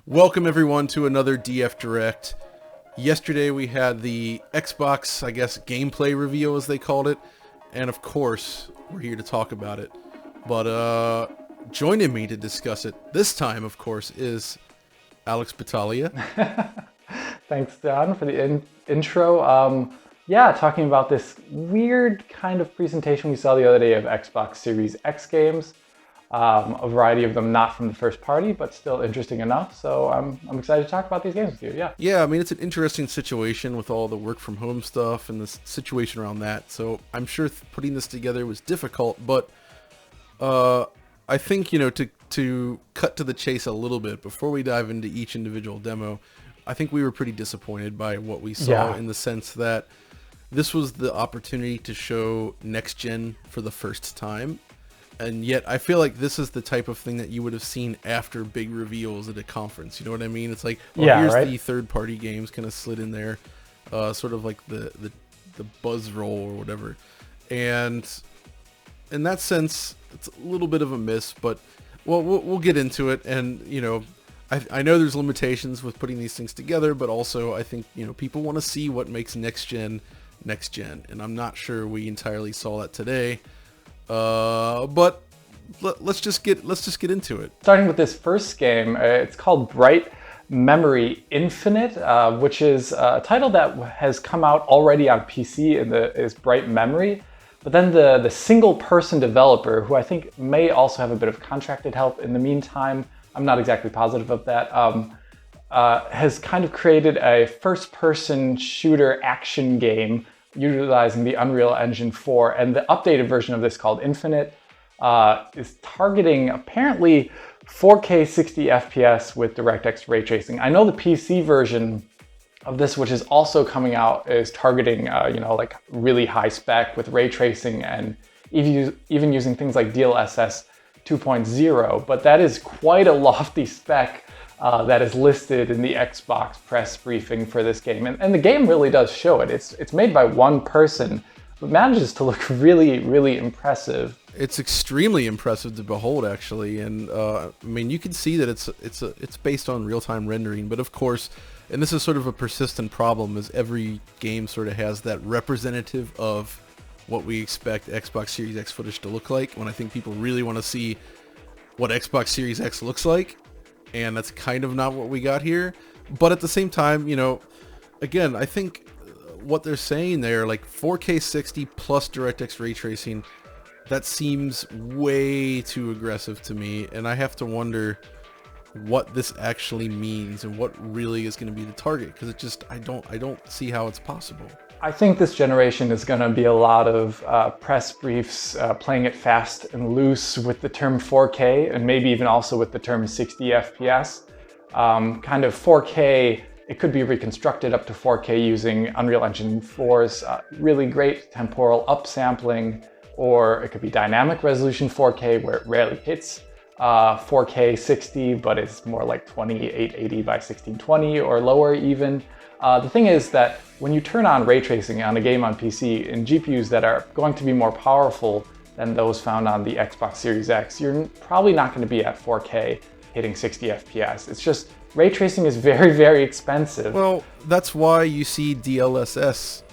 Welcome everyone to another DF Direct. Yesterday we had the Xbox, I guess, gameplay reveal as they called it. And of course, we're here to talk about it. But joining me to discuss it this time, of course, is Alex Battaglia. Thanks, Don, for the intro. Talking about this weird kind of presentation we saw the other day of Xbox Series X games. A variety of them not from the first party, but still interesting enough. So I'm excited to talk about these games with you. Yeah, I mean, it's an interesting situation with all the work from home stuff and the situation around that. So I'm sure putting this together was difficult, but I think, to cut to the chase a little bit before we dive into each individual demo, I think we were pretty disappointed by what we saw in the sense that this was the opportunity to show next gen for the first time. And yet I feel like this is the type of thing that you would have seen after big reveals at a conference. You know what I mean? It's like, here's the third-party games kind of slid in there, sort of like the buzz roll or whatever. And in that sense, it's a little bit of a miss, but we'll get into it. And, I know there's limitations with putting these things together, but also I think, people want to see what makes next gen. And I'm not sure we entirely saw that today. But let's just get into it. Starting with this first game, it's called Bright Memory Infinite, which is a title that has come out already on PC is Bright Memory. But then the single-person developer, who I think may also have a bit of contracted help in the meantime, I'm not exactly positive of that, has kind of created a first-person shooter action game utilizing the Unreal Engine 4, and the updated version of this called Infinite is targeting apparently 4K 60 FPS with DirectX ray tracing. I know the PC version of this, which is also coming out, is targeting like really high spec with ray tracing and even using things like DLSS 2.0, but that is quite a lofty spec that is listed in the Xbox press briefing for this game. And the game really does show it. It's made by one person, but manages to look really, really impressive. It's extremely impressive to behold, actually. And I mean, you can see that it's based on real-time rendering, but of course, and this is sort of a persistent problem, as every game sort of has that representative of what we expect Xbox Series X footage to look like, when I think people really want to see what Xbox Series X looks like. And that's kind of not what we got here. But at the same time, again, I think what they're saying there, like 4K 60 plus DirectX ray tracing, that seems way too aggressive to me. And I have to wonder what this actually means and what really is going to be the target. Because I don't see how it's possible. I think this generation is going to be a lot of press briefs playing it fast and loose with the term 4K, and maybe even also with the term 60 FPS. Kind of 4K, it could be reconstructed up to 4K using Unreal Engine 4's really great temporal upsampling, or it could be dynamic resolution 4K, where it rarely hits 4K 60, but it's more like 2880 by 1620 or lower even. The thing is that when you turn on ray tracing on a game on PC in GPUs that are going to be more powerful than those found on the Xbox Series X, you're probably not going to be at 4K hitting 60 FPS. It's just, ray tracing is very, very expensive. Well, that's why you see DLSS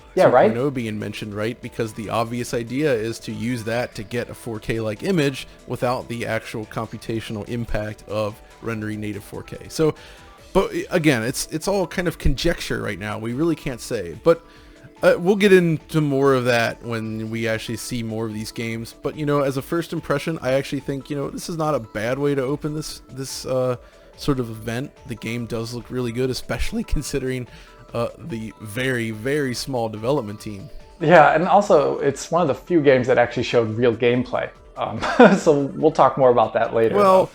being mentioned, right? Because the obvious idea is to use that to get a 4K-like image without the actual computational impact of rendering native 4K. So, but again, it's all kind of conjecture right now. We really can't say. But we'll get into more of that when we actually see more of these games. But, as a first impression, I actually think, this is not a bad way to open this sort of event. The game does look really good, especially considering the very, very small development team. Yeah, and also it's one of the few games that actually showed real gameplay. So we'll talk more about that later. Well,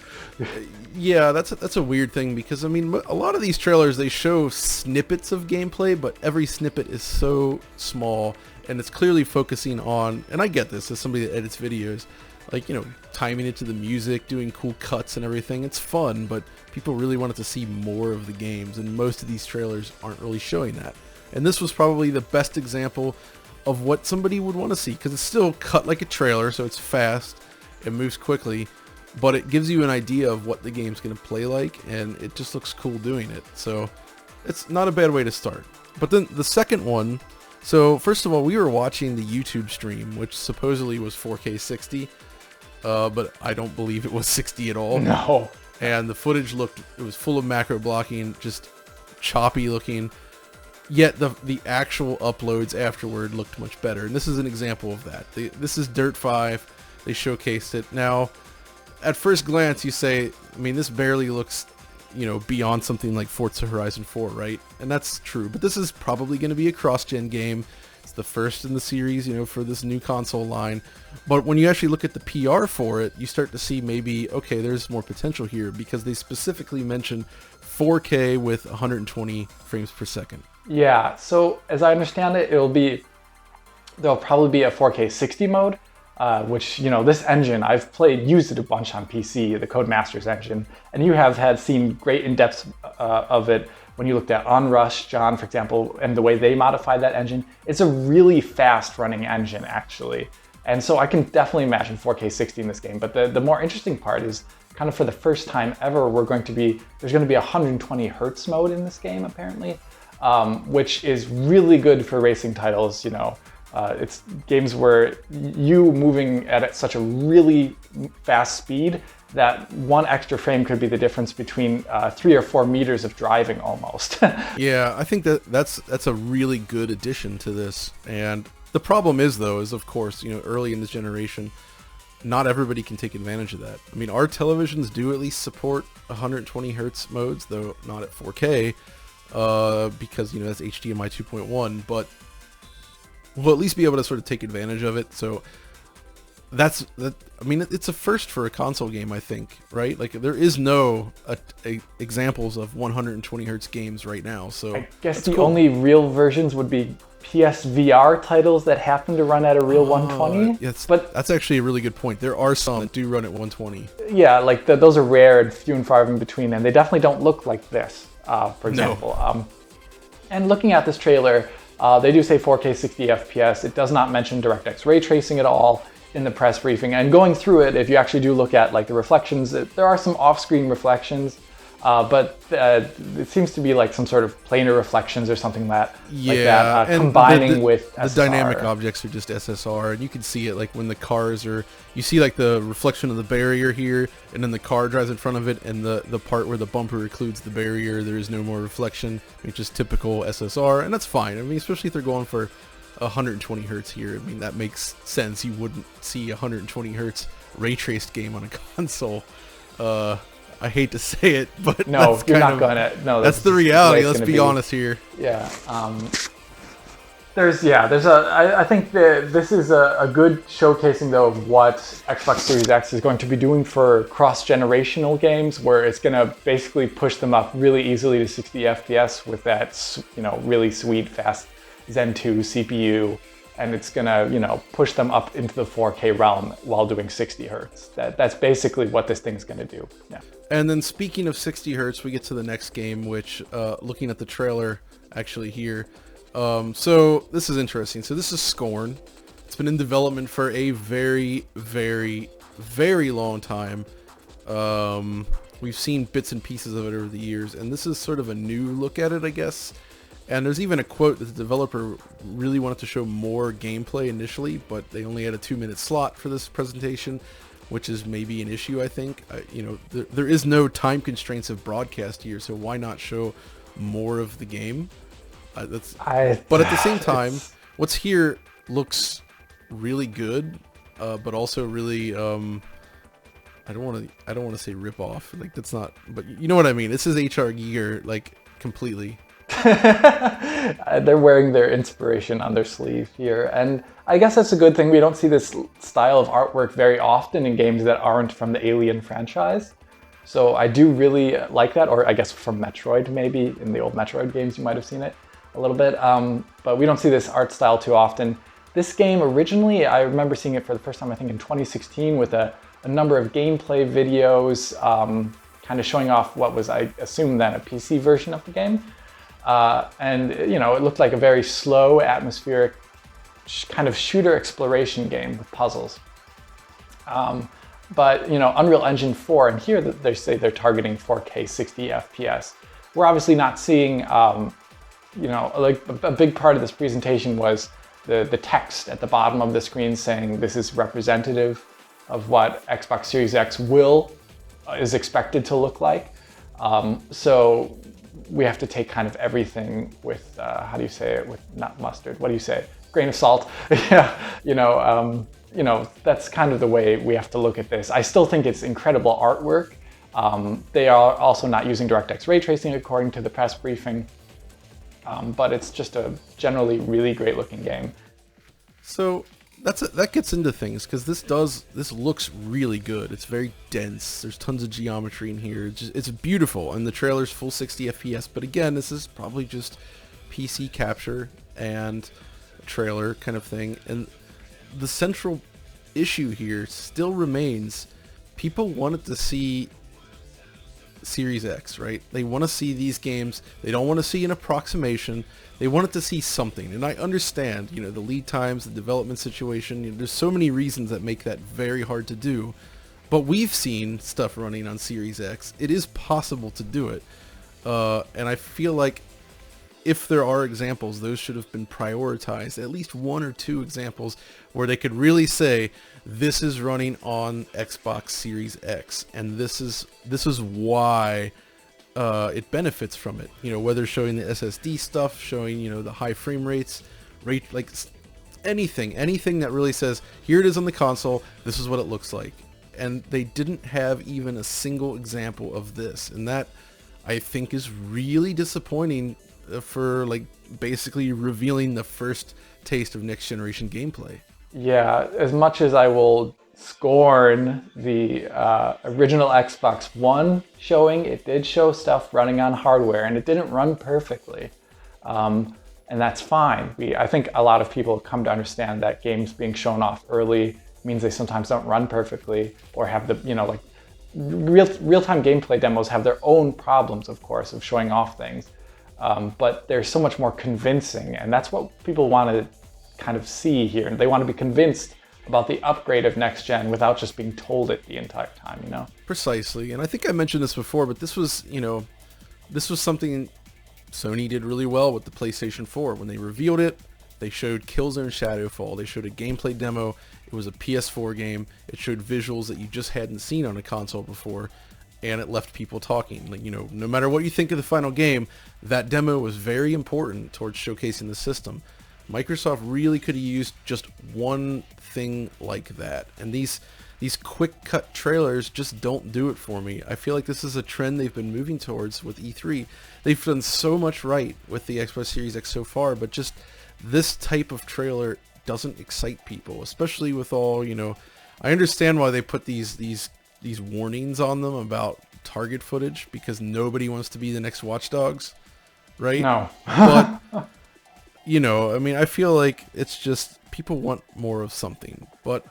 yeah, that's a weird thing, because I mean, a lot of these trailers, they show snippets of gameplay, but every snippet is so small, and it's clearly focusing on, and I get this as somebody that edits videos, like, timing it to the music, doing cool cuts and everything. It's fun, but people really wanted to see more of the games, and most of these trailers aren't really showing that. And this was probably the best example of what somebody would want to see, because it's still cut like a trailer, so it's fast, it moves quickly, but it gives you an idea of what the game's going to play like, and it just looks cool doing it. So it's not a bad way to start. But then the second one, so first of all, we were watching the YouTube stream, which supposedly was 4K 60, but I don't believe it was 60 at all. No. And the footage it was full of macro blocking, just choppy looking. Yet the actual uploads afterward looked much better. And this is an example of that. This is Dirt 5. They showcased it. Now, at first glance, you say, I mean, this barely looks, beyond something like Forza Horizon 4, right? And that's true. But this is probably going to be a cross-gen game. It's the first in the series, for this new console line. But when you actually look at the PR for it, you start to see maybe, okay, there's more potential here, because they specifically mention 4K with 120 frames per second. Yeah, so as I understand it, there'll probably be a 4K 60 mode, which, this engine, I've used it a bunch on PC, the Codemasters engine, and you have seen great in-depth of it when you looked at Onrush, John, for example, and the way they modified that engine. It's a really fast running engine, actually. And so I can definitely imagine 4K 60 in this game, but the more interesting part is kind of for the first time ever, there's going to be a 120 hertz mode in this game, apparently. Which is really good for racing titles. It's games where you moving at such a really fast speed that one extra frame could be the difference between 3 or 4 meters of driving almost. Yeah, I think that's a really good addition to this. And the problem is, of course, early in this generation, not everybody can take advantage of that. I mean, our televisions do at least support 120 hertz modes, though not at 4K. Because that's HDMI 2.1, but we'll at least be able to sort of take advantage of it. So that's that. I mean, it's a first for a console game, I think, right? Like there is no examples of 120 hertz games right now. So I guess the only real versions would be PSVR titles that happen to run at a real 120. Yes, but that's actually a really good point. There are some that do run at 120. Yeah, like those are rare and few and far in between, and they definitely don't look like this. For example. No. And looking at this trailer, they do say 4K 60 FPS. It does not mention DirectX ray tracing at all in the press briefing. And going through it, if you actually do look at like the reflections, there are some off-screen reflections, but it seems to be like some sort of planar reflections or something like that, combining with the dynamic objects are just SSR, and you can see it like when the cars are, you see like the reflection of the barrier here, and then the car drives in front of it, and the part where the bumper occludes the barrier, there is no more reflection, which is typical SSR, and that's fine. I mean, especially if they're going for 120 hertz here, I mean, that makes sense. You wouldn't see a 120 hertz ray traced game on a console. I hate to say it, but no, you're not going to. No, that's the reality. Let's be honest here. Yeah. I think that this is a good showcasing though of what Xbox Series X is going to be doing for cross-generational games, where it's going to basically push them up really easily to 60 FPS with that, really sweet fast Zen 2 CPU. And it's gonna, push them up into the 4K realm while doing 60 hertz. That's basically what this thing's gonna do. Yeah. And then speaking of 60 hertz, we get to the next game, which, looking at the trailer actually here. So this is interesting. So this is Scorn. It's been in development for a very, very, very long time. We've seen bits and pieces of it over the years, and this is sort of a new look at it, I guess. And there's even a quote that the developer really wanted to show more gameplay initially, but they only had a 2-minute slot for this presentation, which is maybe an issue, I think. There is no time constraints of broadcast here, so why not show more of the game? But at the same time, what's here looks really good, but also really I don't want to say rip off, like that's not, but you know what I mean. This is HR gear, like completely. They're wearing their inspiration on their sleeve here, and I guess that's a good thing. We don't see this style of artwork very often in games that aren't from the Alien franchise, so I do really like that. Or I guess from Metroid, maybe in the old Metroid games you might have seen it a little bit, but we don't see this art style too often. This game originally, I remember seeing it for the first time I think in 2016 with a number of gameplay videos kind of showing off what was, I assume then, a PC version of the game. And it looked like a very slow, atmospheric kind of shooter exploration game with puzzles. But Unreal Engine 4, and here they say they're targeting 4K 60 FPS. We're obviously not seeing, like a big part of this presentation was the text at the bottom of the screen saying this is representative of what Xbox Series X is expected to look like. So we have to take kind of everything with, how do you say it? With not mustard, what do you say? Grain of salt. Yeah, that's kind of the way we have to look at this. I still think it's incredible artwork. They are also not using DirectX ray tracing according to the press briefing, but it's just a generally really great looking game. So that gets into things, because this looks really good. It's very dense. There's tons of geometry in here. It's beautiful, and the trailer's full 60 FPS. But again, this is probably just PC capture and trailer kind of thing. And the central issue here still remains: people wanted to see Series X, right? They want to see these games. They don't want to see an approximation. They wanted to see something. And I understand, the lead times, the development situation. There's so many reasons that make that very hard to do. But we've seen stuff running on Series X. It is possible to do it. And I feel like if there are examples, those should have been prioritized. At least one or two examples where they could really say, this is running on Xbox Series X, and this is why it benefits from it. Whether showing the SSD stuff, showing the high frame rates, like anything that really says, here it is on the console, this is what it looks like. And they didn't have even a single example of this, and that I think is really disappointing for basically revealing the first taste of next generation gameplay. Yeah, as much as I will scorn the original Xbox One showing, it did show stuff running on hardware, and it didn't run perfectly. And that's fine. I think a lot of people come to understand that games being shown off early means they sometimes don't run perfectly, or have the, real-time gameplay demos have their own problems, of course, of showing off things. But they're so much more convincing, and that's what people want to kind of see here. They want to be convinced about the upgrade of next gen without just being told it the entire time, Precisely. And I think I mentioned this before, but this was something Sony did really well with the PlayStation 4. When they revealed it, they showed Killzone Shadowfall. They showed a gameplay demo. It was a PS4 game. It showed visuals that you just hadn't seen on a console before, and it left people talking. No matter what you think of the final game, that demo was very important towards showcasing the system. Microsoft really could have used just one thing like that, and these quick cut trailers just don't do it for me. I feel like this is a trend they've been moving towards with E3. They've done so much right with the Xbox Series X so far, but just this type of trailer doesn't excite people, especially with all, I understand why they put these warnings on them about target footage, because nobody wants to be the next Watch Dogs, right? No. But I feel like it's just people want more of something. But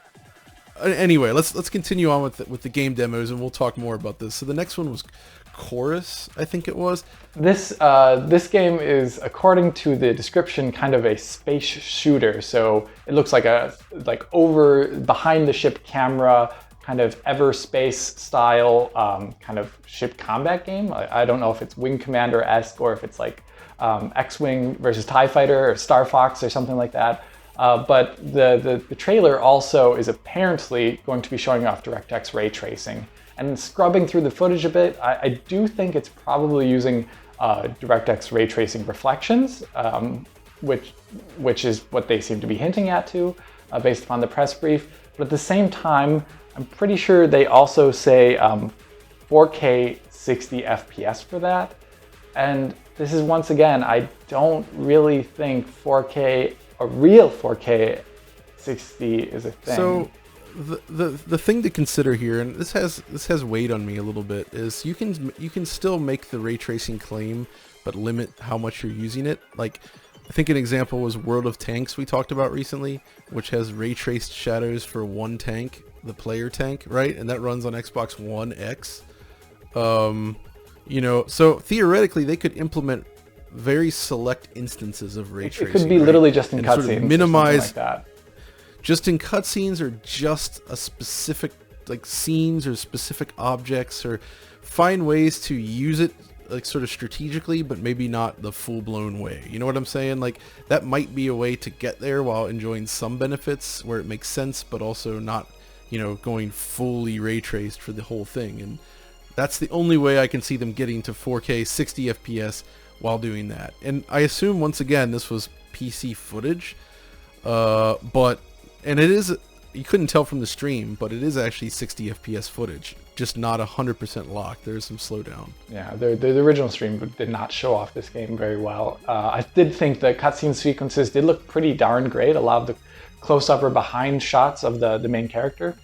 anyway, let's continue on with the game demos, and we'll talk more about this. So the next one was Chorus, I think it was. This game is, according to the description, kind of a space shooter. So it looks like over behind the ship camera, kind of Everspace style kind of ship combat game. I don't know if it's Wing Commander-esque or if it's like X-Wing versus TIE Fighter or Star Fox or something like that. But the trailer also is apparently going to be showing off DirectX ray tracing. And scrubbing through the footage a bit, I do think it's probably using DirectX ray tracing reflections, which is what they seem to be hinting at too, based upon the press brief. But at the same time, I'm pretty sure they also say 4K 60 FPS for that. And this is, once again, I don't really think 4K, a real 4K 60 is a thing. So the thing to consider here, and this has weighed on me a little bit, is you can still make the ray tracing claim, but limit how much you're using it. Like, I think an example was World of Tanks we talked about recently, which has ray traced shadows for one tank, the player tank, right? And that runs on Xbox One X. So theoretically they could implement very select instances of ray tracing. It could be literally just in cutscenes, minimize like that. Just in cutscenes, or just a specific like scenes or specific objects, or find ways to use it like sort of strategically, but maybe not the full-blown way. You know what I'm saying? Like that might be a way to get there while enjoying some benefits where it makes sense, but also not, you know, going fully ray traced for the whole thing. And that's the only way I can see them getting to 4K 60 FPS while doing that. And I assume once again this was PC footage, but it is, you couldn't tell from the stream, but it is actually 60 FPS footage, just not 100% locked. There's some slowdown. Yeah, the original stream did not show off this game very well. I did think the cutscene sequences did look pretty darn great. A lot of the close-up or behind shots of the main character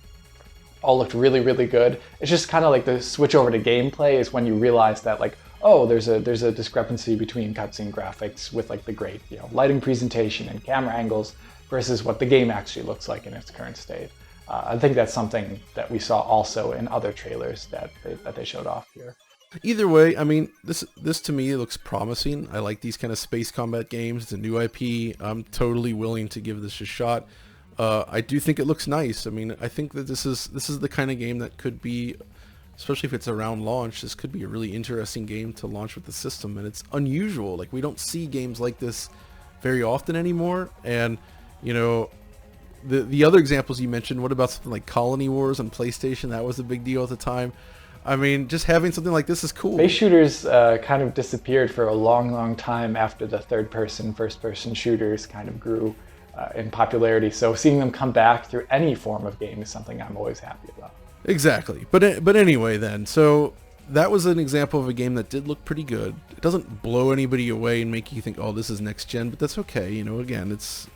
all looked really, really good. It's just kind of like the switch over to gameplay is when you realize that, like, oh, there's a discrepancy between cutscene graphics with like the great, you know, lighting presentation and camera angles versus what the game actually looks like in its current state. I think that's something that we saw also in other trailers that they showed off here. Either way, I mean, this to me looks promising. I like these kind of space combat games. It's a new IP. I'm totally willing to give this a shot. I do think it looks nice. I mean, I think that this is the kind of game that could be, especially if it's around launch, this could be a really interesting game to launch with the system. And it's unusual. Like, we don't see games like this very often anymore. And, you know, the other examples you mentioned, what about something like Colony Wars on PlayStation? That was a big deal at the time. I mean, just having something like this is cool. Space shooters kind of disappeared for a long, long time after the third-person, first-person shooters kind of grew in popularity. So seeing them come back through any form of game is something I'm always happy about. Exactly. But anyway then, so that was an example of a game that did look pretty good. It doesn't blow anybody away and make you think, oh, this is next gen, but that's okay. You know, again, it's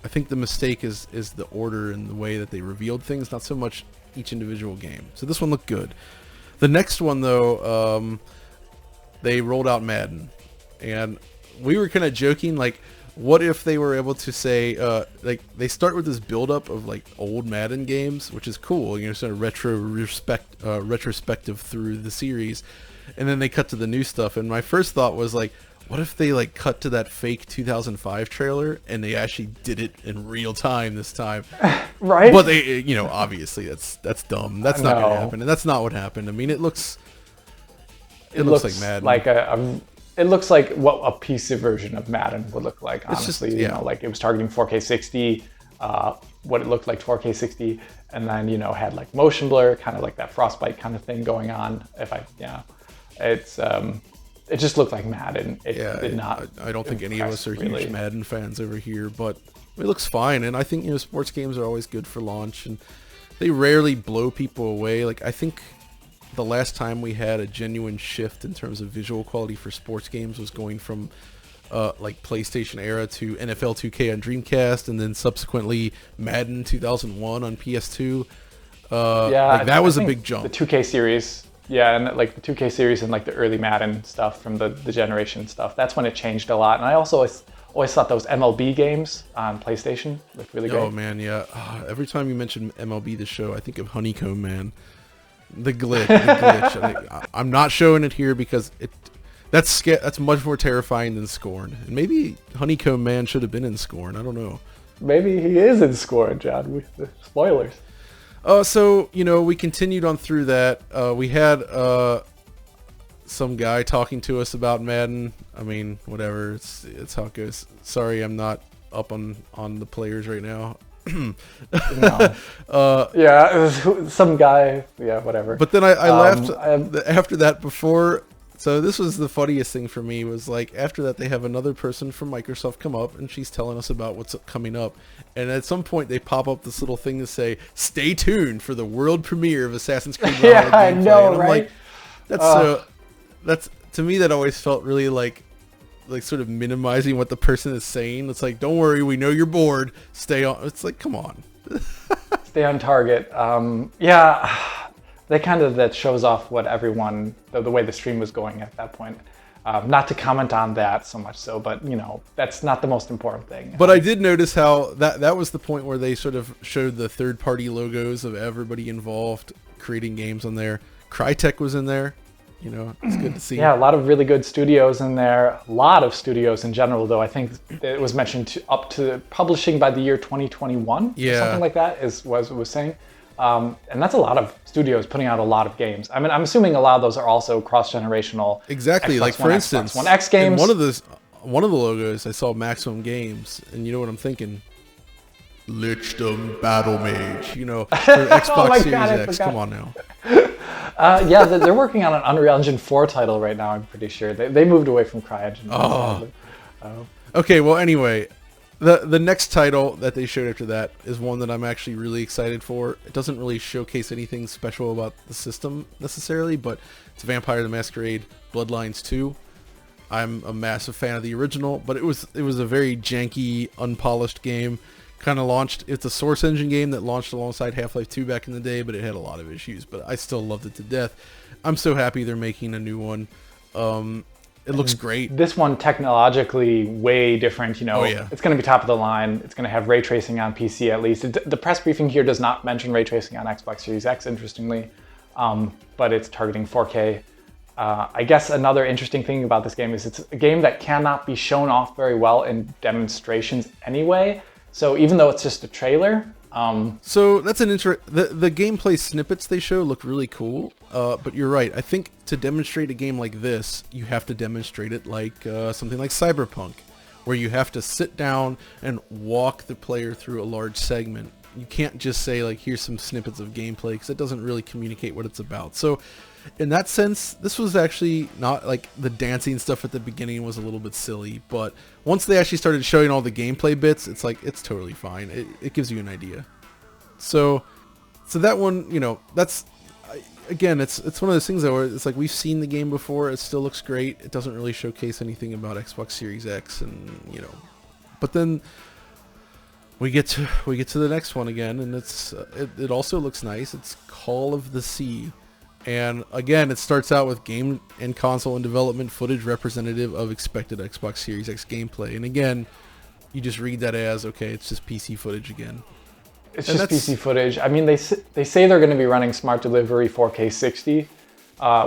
I think the mistake is the order and the way that they revealed things, not so much each individual game. So this one looked good. The next one though, they rolled out Madden, and we were kind of joking, like, what if they were able to say, like, they start with this build-up of like old Madden games, which is cool, you know, sort of retrospective through the series, and then they cut to the new stuff. And my first thought was like, what if they like cut to that fake 2005 trailer and they actually did it in real time this time? Right? But they, you know, obviously that's dumb. That's not going to happen, and that's not what happened. I mean, it looks like Madden. It looks like what a PC version of Madden would look like, honestly. You know, like it was targeting 4K 60, what it looked like 4K 60, and then, you know, had like motion blur, kind of like that Frostbite kind of thing going on. It just looked like Madden. It did not. I don't think any of us are huge Madden fans over here, but it looks fine. And I think, you know, sports games are always good for launch, and they rarely blow people away. Like, I think the last time we had a genuine shift in terms of visual quality for sports games was going from like PlayStation era to NFL 2K on Dreamcast, and then subsequently Madden 2001 on PS2. Like, that was a big jump. The 2K series. Yeah, and like the 2K series and like the early Madden stuff from the generation stuff. That's when it changed a lot. And I also always thought those MLB games on PlayStation looked really great. Oh man, yeah. Every time you mention MLB The Show, I think of Honeycomb Man. The glitch. I'm not showing it here because that's much more terrifying than Scorn. And maybe Honeycomb Man should have been in Scorn. I don't know. Maybe he is in Scorn, John. With the spoilers. So, you know, we continued on through that. We had some guy talking to us about Madden. I mean, whatever. It's how it goes. Sorry, I'm not up on the players right now. No. Some guy. Yeah, whatever. But then I laughed after that before. So this was the funniest thing for me, was like, after that they have another person from Microsoft come up, and she's telling us about what's coming up. And at some point they pop up this little thing to say, "Stay tuned for the world premiere of Assassin's Creed Valhalla." Yeah, I know, and I'm right? Like, that's to me, that always felt really like sort of minimizing what the person is saying. It's like, don't worry, we know you're bored. Stay on. It's like, come on. Stay on target. That shows off what everyone, the way the stream was going at that point. Not to comment on that so much so, but, you know, that's not the most important thing. But I did notice how that was the point where they sort of showed the third-party logos of everybody involved creating games on there. Crytek was in there. You know, it's good to see. Yeah, a lot of really good studios in there. A lot of studios in general, though. I think it was mentioned up to publishing by the year 2021. Yeah. Or something like that was saying. And that's a lot of studios putting out a lot of games. I mean, I'm assuming a lot of those are also cross-generational. Exactly. Xbox like One, for instance, Xbox One X games. one of the logos, I saw Maximum Games, and you know what I'm thinking? Lichdom Battle Mage, you know, for Xbox Series X. Come on now. Yeah, they're working on an Unreal Engine 4 title right now, I'm pretty sure. They moved away from CryEngine. Okay, well, anyway, the next title that they showed after that is one that I'm actually really excited for. It doesn't really showcase anything special about the system necessarily, but it's Vampire the Masquerade Bloodlines 2. I'm a massive fan of the original, but it was a very janky, unpolished game. Kind of launched, it's a Source Engine game that launched alongside Half-Life 2 back in the day, but it had a lot of issues, but I still loved it to death. I'm so happy they're making a new one. It looks great. This one technologically way different, you know. Oh, yeah. It's going to be top of the line. It's going to have ray tracing on PC at least. The press briefing here does not mention ray tracing on Xbox Series X, interestingly, but it's targeting 4K. I guess another interesting thing about this game is it's a game that cannot be shown off very well in demonstrations anyway. So even though it's just a trailer, so that's an the gameplay snippets they show look really cool. But you're right. I think to demonstrate a game like this, you have to demonstrate it like something like Cyberpunk, where you have to sit down and walk the player through a large segment. You can't just say like, here's some snippets of gameplay, because it doesn't really communicate what it's about. So in that sense, this was actually not like the dancing stuff at the beginning was a little bit silly, but once they actually started showing all the gameplay bits, it's like, it's totally fine. It gives you an idea. So that one, you know, that's, again, it's one of those things that where it's like, we've seen the game before. It still looks great. It doesn't really showcase anything about Xbox Series X, and you know, but then we get to the next one again, and it also looks nice. It's Call of the Sea. And again, it starts out with game and console and development footage representative of expected Xbox Series X gameplay. And again, you just read that as, okay, it's just PC footage again. It's just PC footage. I mean, they say they're going to be running Smart Delivery 4K 60,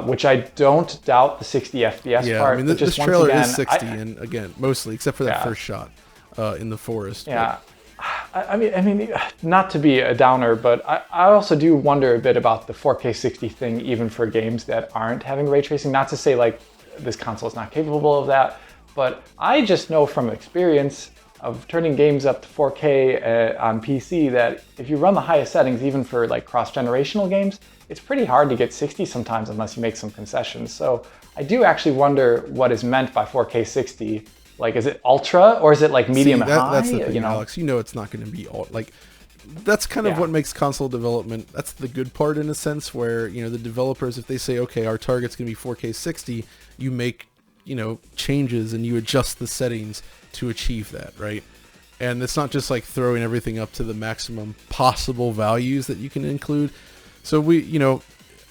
which I don't doubt the 60 FPS part. Yeah, I mean, this trailer again, is 60, and again, mostly, except for that first shot in the forest. Yeah. I mean, not to be a downer, but I also do wonder a bit about the 4K 60 thing, even for games that aren't having ray tracing. Not to say like this console is not capable of that, but I just know from experience of turning games up to 4K on PC that if you run the highest settings, even for like cross-generational games, it's pretty hard to get 60 sometimes unless you make some concessions. So I do actually wonder what is meant by 4K 60. Like, is it ultra or is it like medium and high? That's the thing, Alex. You know it's not going to be like. That's kind of what makes console development. That's the good part in a sense, where you know the developers, if they say, okay, our target's going to be 4K 60, you make changes and you adjust the settings to achieve that, right? And it's not just like throwing everything up to the maximum possible values that you can include. So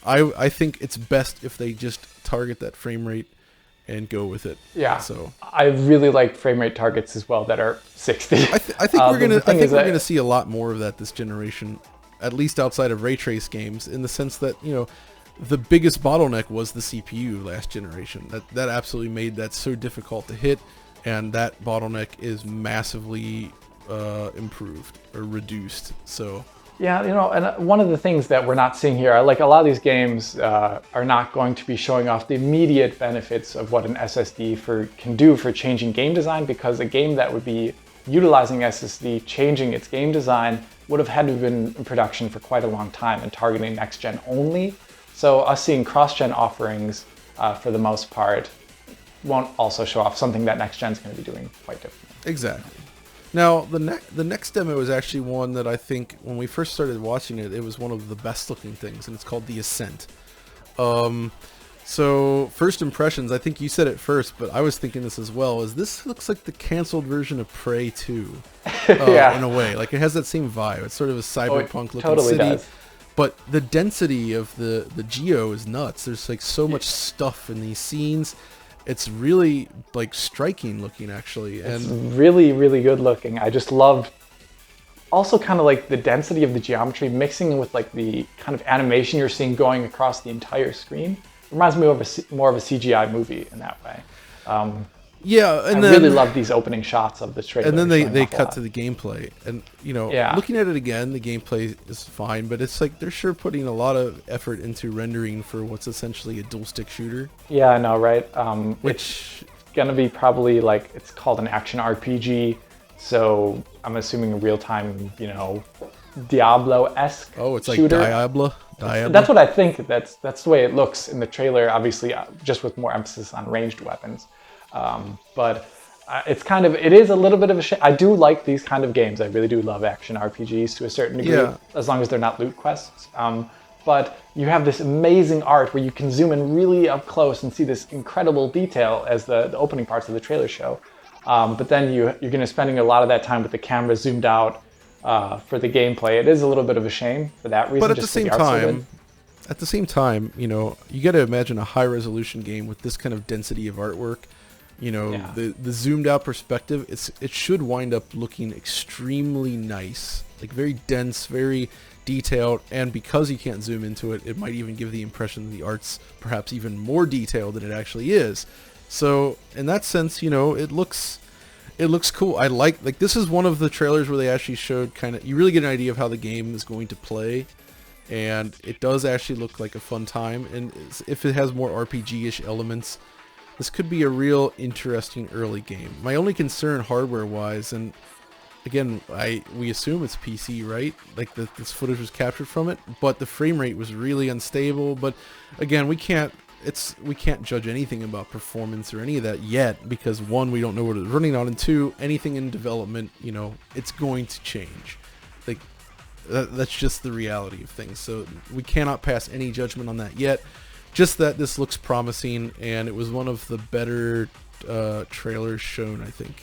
I think it's best if they just target that frame rate and go with it. Yeah. So I really like frame rate targets as well that are 60. I think we're gonna see a lot more of that this generation, at least outside of ray trace games, in the sense that the biggest bottleneck was the CPU last generation. That absolutely made that so difficult to hit, and that bottleneck is massively improved or reduced. So. Yeah, and one of the things that we're not seeing here, like a lot of these games are not going to be showing off the immediate benefits of what an SSD can do for changing game design, because a game that would be utilizing SSD, changing its game design, would have had to have been in production for quite a long time and targeting next-gen only. So us seeing cross-gen offerings, for the most part, won't also show off something that next-gen is going to be doing quite differently. Exactly. Now, the next demo is actually one that I think, when we first started watching it, it was one of the best looking things, and it's called the Ascent. So, first impressions, I think you said it first, but I was thinking this as well, is this looks like the canceled version of Prey 2, in a way. Like, it has that same vibe. It's sort of a cyberpunk looking totally city. Does. But the density of the geo is nuts. There's like so much stuff in these scenes. It's really like striking looking, actually, and it's really, really good looking. I just love also kind of like the density of the geometry mixing with like the kind of animation you're seeing going across the entire screen. It reminds me of more of a CGI movie in that way. Yeah, and I then really love these opening shots of the trailer. and then they showing off a cut lot. to the gameplay, and Yeah. looking at it again, the gameplay is fine, but it's like they're sure putting a lot of effort into rendering for what's essentially a dual stick shooter, Yeah, I know, right? which It's gonna be probably like, it's called an action RPG, so I'm assuming a real time, Diablo-esque it's like shooter. Diablo. That's what I think. That's the way it looks in the trailer. Obviously, just with more emphasis on ranged weapons. But it is a little bit of a shame. I do like these kind of games. I really do love action RPGs to a certain degree, Yeah. as long as they're not loot quests. But you have this amazing art where you can zoom in really up close and see this incredible detail as the opening parts of the trailer show. But then you're going to spending a lot of that time with the camera zoomed out for the gameplay. It is a little bit of a shame for that reason. But at the just same the art's so good. time, you got to imagine a high resolution game with this kind of density of artwork. Yeah. The zoomed out perspective, it should wind up looking extremely nice, like very dense, very detailed, and because you can't zoom into it, it might even give the impression that the art's perhaps even more detailed than it actually is. So in that sense, it looks cool. I like this is one of the trailers where they actually showed you really get an idea of how the game is going to play, and it does actually look like a fun time. And if it has more RPG-ish elements, this could be a real interesting early game. My only concern hardware-wise, and again, we assume it's PC, right? Like this footage was captured from it, but the frame rate was really unstable. But again, we can't judge anything about performance or any of that yet, because one, we don't know what it's running on, and two, anything in development, it's going to change. Like that's just the reality of things. So we cannot pass any judgment on that yet. Just that this looks promising, and it was one of the better trailers shown, I think.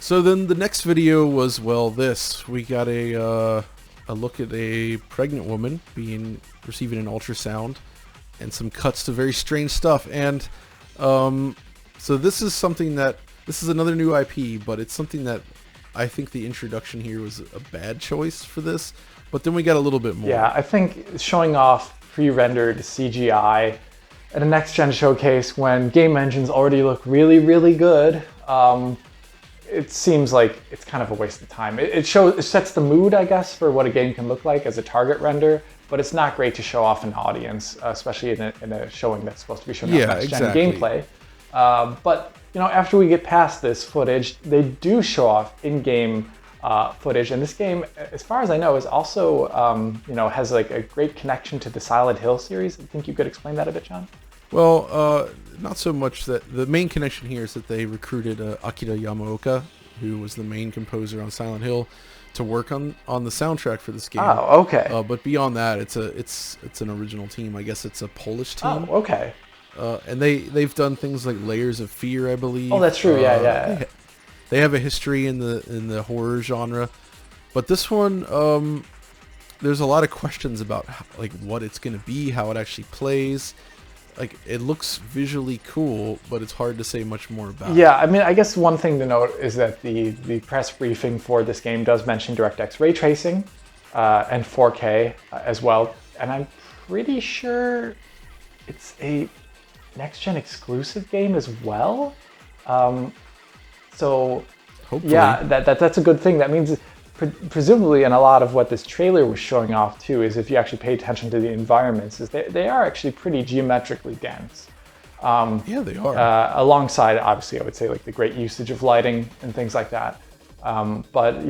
So then the next video was, this. We got a look at a pregnant woman receiving an ultrasound, and some cuts to very strange stuff. And so this is another new IP, but it's something that I think the introduction here was a bad choice for this. But then we got a little bit more. Yeah, I think showing off pre-rendered CGI at a next-gen showcase when game engines already look really, really good, it seems like it's kind of a waste of time. It sets the mood, I guess, for what a game can look like as a target render, but it's not great to show off an audience, especially in a showing that's supposed to be showing off next-gen gameplay. But after we get past this footage, they do show off in-game footage, and this game, as far as I know, is also has like a great connection to the Silent Hill series. I think you could explain that a bit, John. Well, not so much that. The main connection here is that they recruited Akira Yamaoka, who was the main composer on Silent Hill, to work on the soundtrack for this game. Oh, okay. But beyond that, it's an original team. I guess it's a Polish team. Oh, okay. And they've done things like Layers of Fear, I believe. Oh, that's true. Yeah. They have a history in the horror genre, but this one, there's a lot of questions about what it's going to be, how it actually plays. Like, it looks visually cool, but it's hard to say much more about. Yeah, I mean, I guess one thing to note is that the press briefing for this game does mention DirectX ray tracing and 4K as well, and I'm pretty sure it's a next-gen exclusive game as well. So, hopefully. Yeah, that's a good thing. That means presumably, and a lot of what this trailer was showing off too, is if you actually pay attention to the environments, is they are actually pretty geometrically dense. Yeah, they are. Alongside, obviously, I would say like the great usage of lighting and things like that. But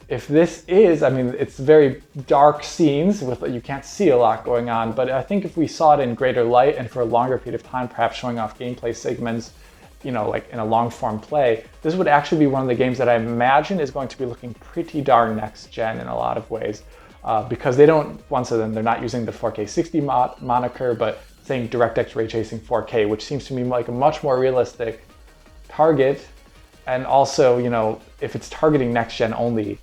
if this is, I mean, it's very dark scenes with you can't see a lot going on. But I think if we saw it in greater light and for a longer period of time, perhaps showing off gameplay segments, like in a long form play, this would actually be one of the games that I imagine is going to be looking pretty darn next gen in a lot of ways, because they're not using the 4K 60 moniker, but saying DirectX ray tracing 4K, which seems to me like a much more realistic target. And also, if it's targeting next gen only,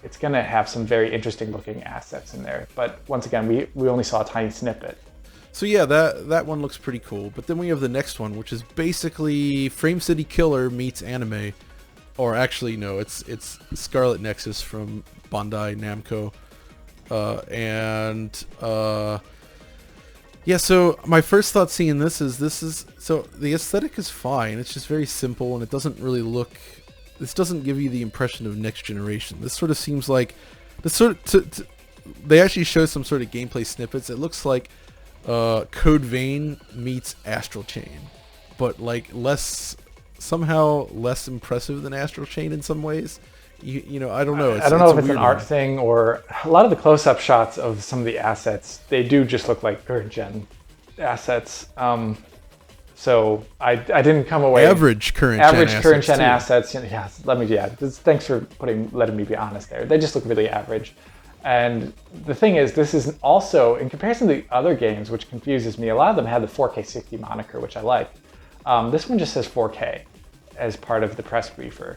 it's going to have some very interesting looking assets in there. But once again, we only saw a tiny snippet. So yeah, that one looks pretty cool. But then we have the next one, which is basically Frame City Killer meets anime. Or actually, no, it's Scarlet Nexus from Bandai Namco. Yeah, so my first thought seeing this is so the aesthetic is fine. It's just very simple and it doesn't really look. This doesn't give you the impression of next generation. This sort of seems like the sort of, they actually show some sort of gameplay snippets. It looks like Code Vein meets Astral Chain, but like somehow less impressive than Astral Chain in some ways. You know, I don't know. I don't know if it's an art thing or a lot of the close-up shots of some of the assets. They do just look like current gen assets. So I didn't come away. Average current gen assets. Yeah, thanks for letting me be honest there. They just look really average. And the thing is, this is also, in comparison to the other games, which confuses me, a lot of them had the 4K 60 moniker, which I like. This one just says 4K as part of the press briefer.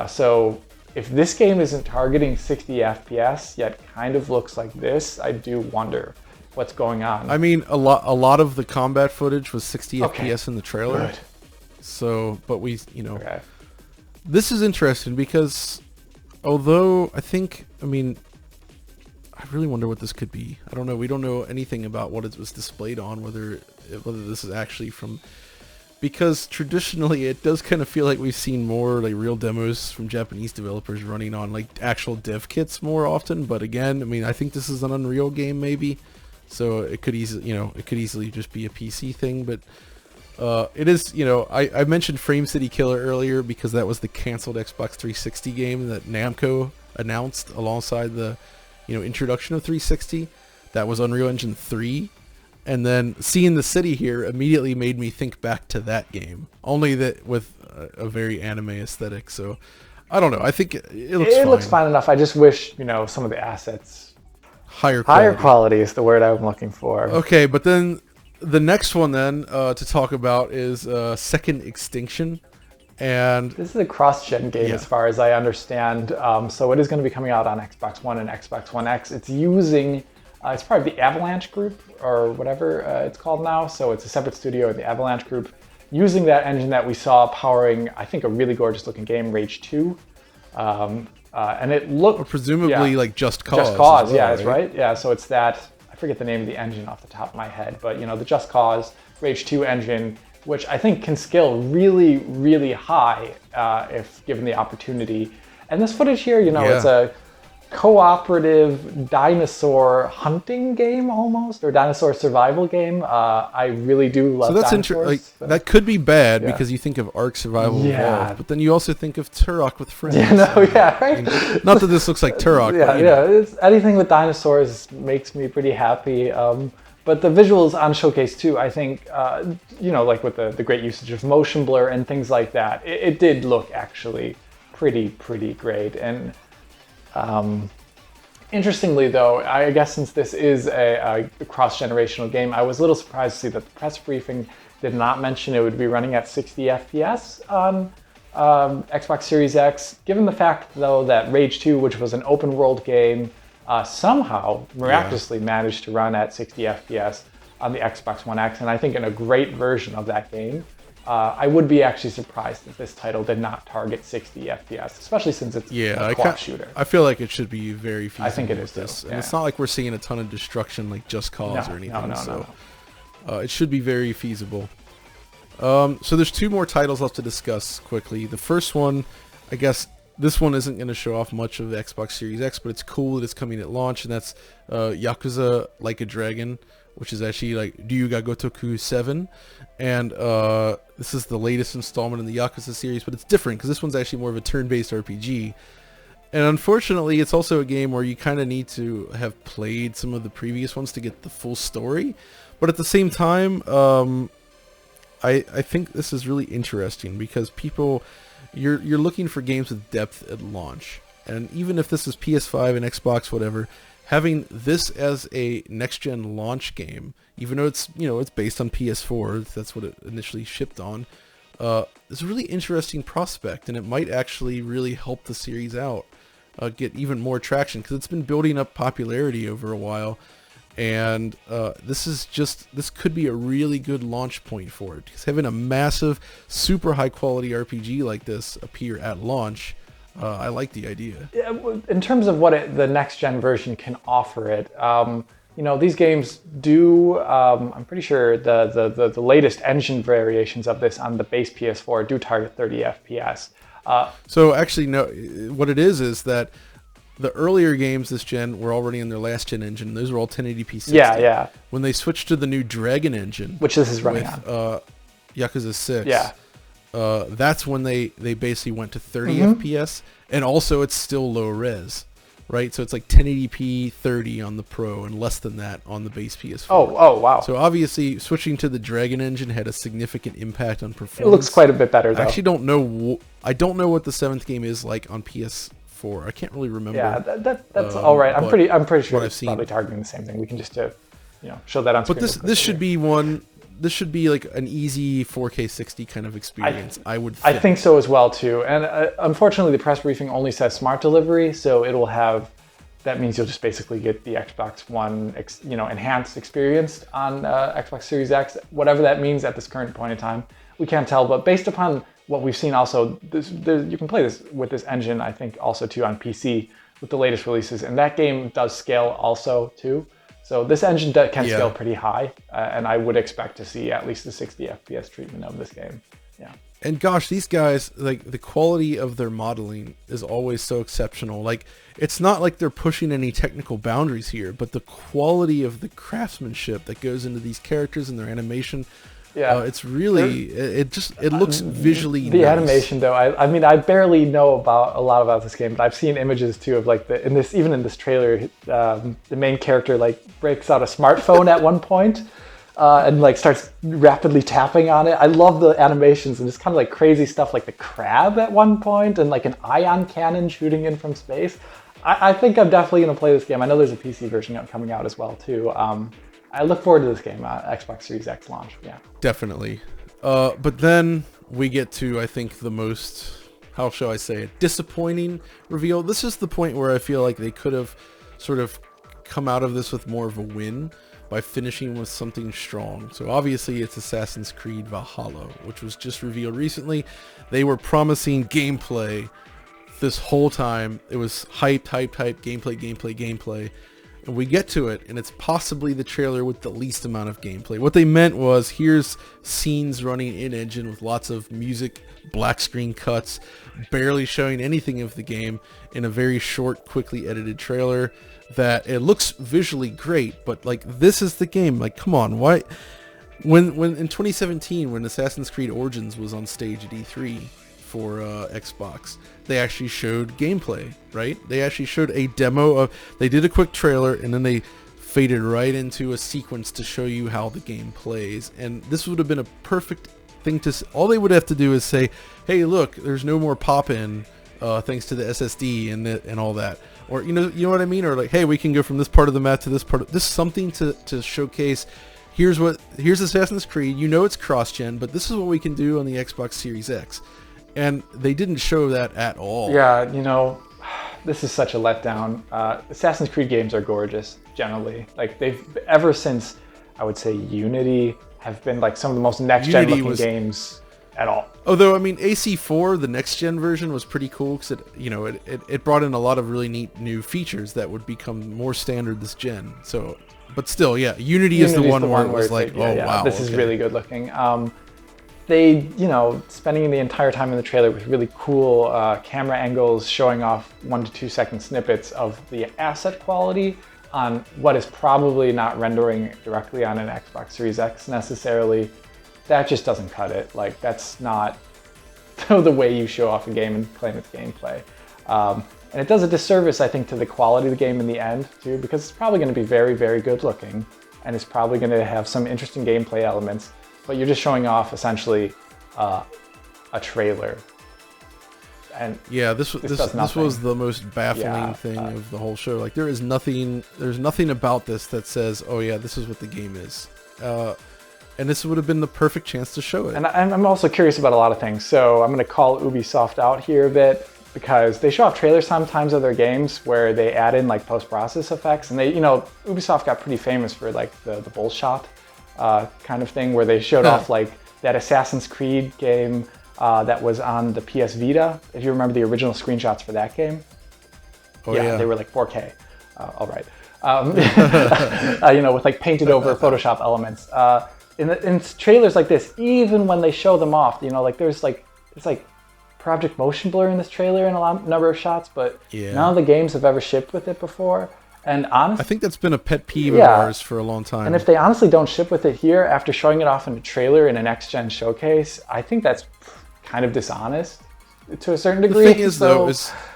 So if this game isn't targeting 60 FPS, yet kind of looks like this, I do wonder what's going on. I mean, a lot of the combat footage was 60 FPS in the trailer. Good. So, but this is interesting because although I really wonder what this could be. I don't know. We don't know anything about what it was displayed on, whether this is actually from... Because traditionally, it does kind of feel like we've seen more like real demos from Japanese developers running on like actual dev kits more often. But again, I mean, I think this is an Unreal game maybe, so it could easily just be a PC thing. But it is, I mentioned Frame City Killer earlier because that was the canceled Xbox 360 game that Namco announced alongside the introduction of 360. That was Unreal Engine 3. And then seeing the city here immediately made me think back to that game, only that with a very anime aesthetic. So I don't know. I think it looks fine. It looks fine enough. I just wish, some of the assets. Higher quality is the word I'm looking for. Okay, but then the next one to talk about is Second Extinction. And this is a cross-gen game as far as I understand. So it is going to be coming out on Xbox One and Xbox One X. It's using... it's part of the Avalanche Group, or whatever it's called now. So it's a separate studio in the Avalanche Group, using that engine that we saw powering, I think, a really gorgeous looking game, Rage 2. And it looked... presumably like Just Cause. Just Cause, that's right. Yeah, so it's that, I forget the name of the engine off the top of my head, but the Just Cause Rage 2 engine, which I think can scale really, really high if given the opportunity. And this footage here, it's a cooperative dinosaur hunting game almost, or dinosaur survival game. I really do love dinosaurs. That could be bad because you think of Ark Survival Evolved, but then you also think of Turok with friends. Right? Not that this looks like Turok. It's, anything with dinosaurs makes me pretty happy. But the visuals on Showcase 2, I think, like with the great usage of motion blur and things like that, it did look actually pretty great. And interestingly, though, I guess since this is a cross-generational game, I was a little surprised to see that the press briefing did not mention it would be running at 60 FPS on Xbox Series X, given the fact, though, that Rage 2, which was an open-world game, somehow miraculously managed to run at 60 FPS on the Xbox One X, and I think in a great version of that game. I would be actually surprised if this title did not target 60 FPS, especially since it's a co-op shooter. I feel like it should be very feasible. I think it is this. And it's not like we're seeing a ton of destruction like Just Cause or anything. No. It should be very feasible. So there's two more titles left to discuss quickly. The first one, I guess this one isn't going to show off much of the Xbox Series X, but it's cool that it's coming at launch, and that's Yakuza Like a Dragon, which is actually like Ryuga Gotoku 7. And this is the latest installment in the Yakuza series, but it's different because this one's actually more of a turn-based RPG. And unfortunately, it's also a game where you kind of need to have played some of the previous ones to get the full story. But at the same time, I think this is really interesting because you're looking for games with depth at launch. And even if this is PS5 and Xbox, whatever, having this as a next-gen launch game, even though it's it's based on PS4, that's what it initially shipped on, is a really interesting prospect, and it might actually really help the series out, get even more traction, because it's been building up popularity over a while, and this could be a really good launch point for it, because having a massive, super high-quality RPG like this appear at launch, I like the idea. In terms of what the next-gen version can offer it, these games do, I'm pretty sure the latest engine variations of this on the base PS4 do target 30 FPS. So actually, no, what it is that the earlier games this gen were already in their last gen engine. Those were all 1080p 60. Yeah. When they switched to the new Dragon engine, which this is running with, on, Yakuza 6, yeah, that's when they basically went to 30 FPS, and also it's still low res, right? So it's like 1080p 30 on the Pro and less than that on the base PS4. Oh, wow. So obviously switching to the Dragon engine had a significant impact on performance. It looks quite a bit better, though. I actually don't know. I don't know what the 7th game is like on PS4. I can't really remember. Yeah, that's all right. I'm pretty sure it's seen, probably targeting the same thing. We can just show that on screen. But this should be one. This should be like an easy 4K 60 kind of experience. I think so as well too. And unfortunately, the press briefing only says smart delivery, so it'll have. That means you'll just basically get the Xbox One, enhanced experience on Xbox Series X. Whatever that means at this current point in time, we can't tell. But based upon what we've seen, also, you can play this with this engine, I think, also too on PC with the latest releases, and that game does scale also too. So this engine can scale pretty high, and I would expect to see at least the 60 FPS treatment of this game. Yeah. And gosh, these guys, like, the quality of their modeling is always so exceptional. Like, it's not like they're pushing any technical boundaries here, but the quality of the craftsmanship that goes into these characters and their animation, it's really, it looks visually the nice. Animation, though, I mean, I barely know a lot about this game, but I've seen images too of like even in this trailer, the main character like breaks out a smartphone at one point. And like starts rapidly tapping on it. I love the animations and just kind of like crazy stuff like the crab at one point and like an ion cannon shooting in from space. I think I'm definitely going to play this game. I know there's a PC version coming out as well too. I look forward to this game, Xbox Series X launch. Yeah, definitely. But then we get to, I think, the most, how shall I say it, disappointing reveal. This is the point where I feel like they could have sort of come out of this with more of a win by finishing with something strong. So obviously it's Assassin's Creed Valhalla, which was just revealed recently. They were promising gameplay this whole time. It was hype, gameplay. And we get to it, and it's possibly the trailer with the least amount of gameplay. What they meant was, here's scenes running in-engine with lots of music, black screen cuts, barely showing anything of the game in a very short, quickly edited trailer that it looks visually great, but like, this is the game. Like, come on, why? When in 2017, when Assassin's Creed Origins was on stage at E3 for Xbox, they actually showed gameplay, right? They actually showed a demo of, they did a quick trailer, and then they faded right into a sequence to show you how the game plays. And this would have been a perfect thing to, all they would have to do is say, hey, look, there's no more pop-in thanks to the SSD and all that. Or, you know what I mean? Or like, hey, we can go from this part of the map to this part of this, something to showcase. Here's Assassin's Creed. You know it's cross-gen, but this is what we can do on the Xbox Series X. And they didn't show that at all. Yeah, this is such a letdown. Assassin's Creed games are gorgeous, generally. Like, they've, ever since, I would say, Unity, have been like some of the most next-gen looking games at all. Although, I mean, AC4, the next-gen version, was pretty cool because it brought in a lot of really neat new features that would become more standard this gen. So, but still, yeah, Unity is the one where it was like, wow, this is really good looking. They, spending the entire time in the trailer with really cool camera angles, showing off 1 to 2 second snippets of the asset quality on what is probably not rendering directly on an Xbox Series X necessarily. That just doesn't cut it. Like, that's not the way you show off a game and claim its gameplay. And it does a disservice, I think, to the quality of the game in the end, too, because it's probably going to be very, very good looking, and it's probably going to have some interesting gameplay elements, but you're just showing off, essentially, a trailer. And yeah, this was the most baffling thing of the whole show. Like, there's nothing about this that says, oh yeah, this is what the game is. And this would have been the perfect chance to show it. And I'm also curious about a lot of things. So I'm going to call Ubisoft out here a bit, because they show off trailers sometimes of their games where they add in like post-process effects. And they, Ubisoft got pretty famous for like the bull shot kind of thing, where they showed off like that Assassin's Creed game that was on the PS Vita. If you remember the original screenshots for that game. Oh yeah. They were like 4K. All right. With like painted over Photoshop elements. In trailers like this, even when they show them off, there's Project Motion Blur in this trailer in a number of shots, but none of the games have ever shipped with it before. And honestly, I think that's been a pet peeve of ours for a long time. And if they honestly don't ship with it here after showing it off in a trailer in a next-gen showcase, I think that's kind of dishonest to a certain degree. The thing is, though,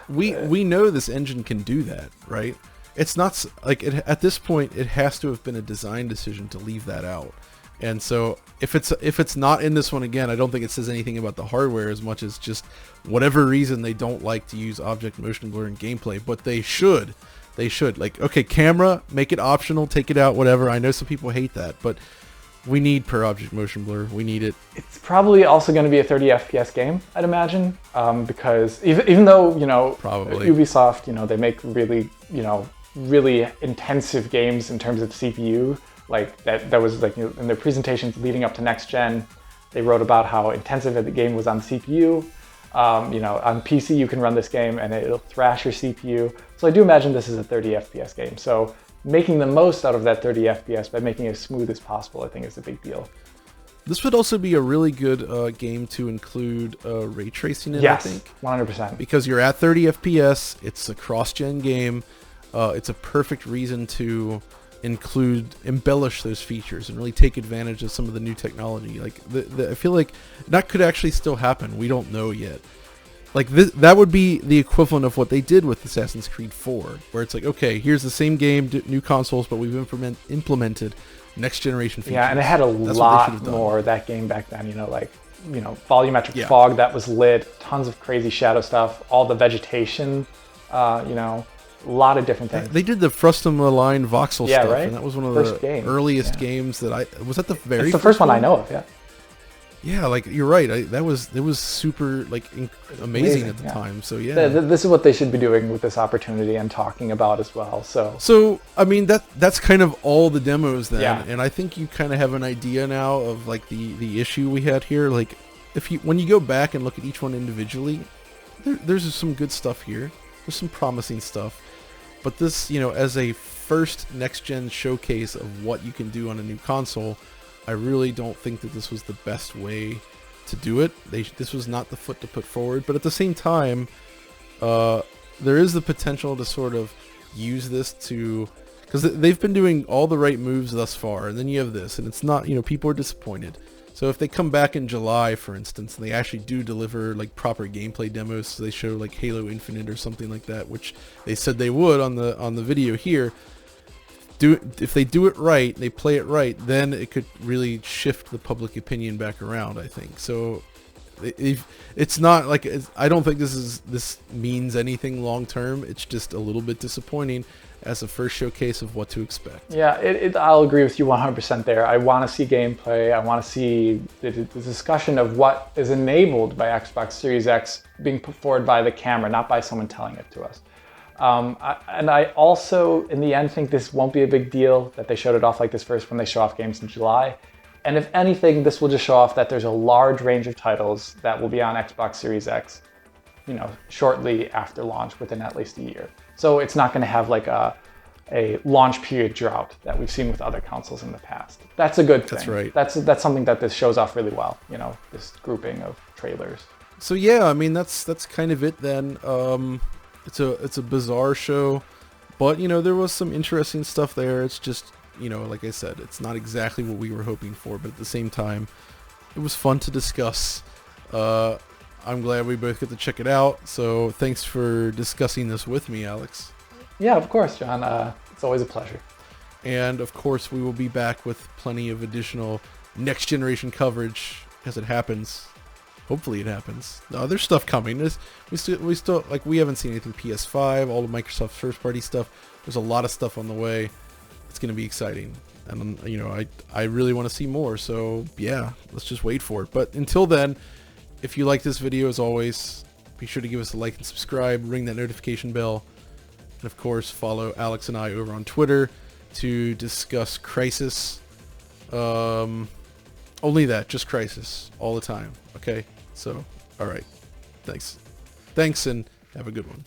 we know this engine can do that, right? It's not like at this point it has to have been a design decision to leave that out. And so if it's not in this one again, I don't think it says anything about the hardware as much as just whatever reason they don't like to use object motion blur in gameplay, but they should. They should. Like, okay, camera, make it optional, take it out, whatever. I know some people hate that, but we need per object motion blur. We need it. It's probably also going to be a 30 FPS game, I'd imagine, because even though, probably Ubisoft, they make really, really intensive games in terms of CPU. Like that was like in their presentations leading up to next gen, they wrote about how intensive the game was on CPU. On PC you can run this game and it'll thrash your CPU. So I do imagine this is a 30 FPS game. So making the most out of that 30 FPS by making it as smooth as possible, I think is a big deal. This would also be a really good game to include ray tracing in, yes, I think. 100%. Because you're at 30 FPS, it's a cross-gen game. It's a perfect reason to embellish those features and really take advantage of some of the new technology. Like I feel like that could actually still happen. We don't know yet. Like that would be the equivalent of what they did with Assassin's Creed 4, where it's like, okay, here's the same game, new consoles, but we've implemented next generation features. Yeah, and it had a lot more that game back then. Volumetric fog that was lit, tons of crazy shadow stuff, all the vegetation. A lot of different things. They did the Frustum aligned voxel stuff, right? And that was one of the earliest games that was that the very. It's the first one I know of. Yeah. Yeah, like you're right. It was super amazing at the time. So yeah, this is what they should be doing with this opportunity and talking about as well. So I mean that's kind of all the demos then, and I think you kind of have an idea now of like the issue we had here. Like when you go back and look at each one individually, there's some good stuff here. There's some promising stuff. But this, as a first next-gen showcase of what you can do on a new console, I really don't think that this was the best way to do it. This was not the foot to put forward. But at the same time, there is the potential to sort of use this to... Because they've been doing all the right moves thus far, and then you have this, and it's not, people are disappointed. So if they come back in July, for instance, and they actually do deliver like proper gameplay demos, so they show like Halo Infinite or something like that, which they said they would on the video here. If they do it right, they play it right, then it could really shift the public opinion back around, I think. So it's not like I don't think this means anything long term. It's just a little bit disappointing as a first showcase of what to expect. Yeah, I'll agree with you 100% there. I want to see gameplay. I want to see the discussion of what is enabled by Xbox Series X being put forward by the camera, not by someone telling it to us. And I also, in the end, think this won't be a big deal that they showed it off like this first when they show off games in July. And if anything, this will just show off that there's a large range of titles that will be on Xbox Series X, shortly after launch, within at least a year. So it's not going to have like a launch period drought that we've seen with other consoles in the past. That's a good thing. That's right. That's something that this shows off really well, this grouping of trailers. So yeah, I mean that's kind of it then. It's a bizarre show, but there was some interesting stuff there. It's just, like I said, it's not exactly what we were hoping for, but at the same time, it was fun to discuss. I'm glad we both get to check it out. So thanks for discussing this with me, Alex. Yeah, of course, John. It's always a pleasure. And of course, we will be back with plenty of additional next generation coverage as it happens. Hopefully it happens. No, there's stuff coming. We still we haven't seen anything PS5, all the Microsoft first party stuff. There's a lot of stuff on the way. It's going to be exciting. And I really want to see more. So yeah, let's just wait for it. But until then, if you like this video, as always, be sure to give us a like and subscribe, ring that notification bell, and of course follow Alex and I over on Twitter to discuss Crysis. Only that, just Crysis all the time. Okay, so all right, thanks and have a good one.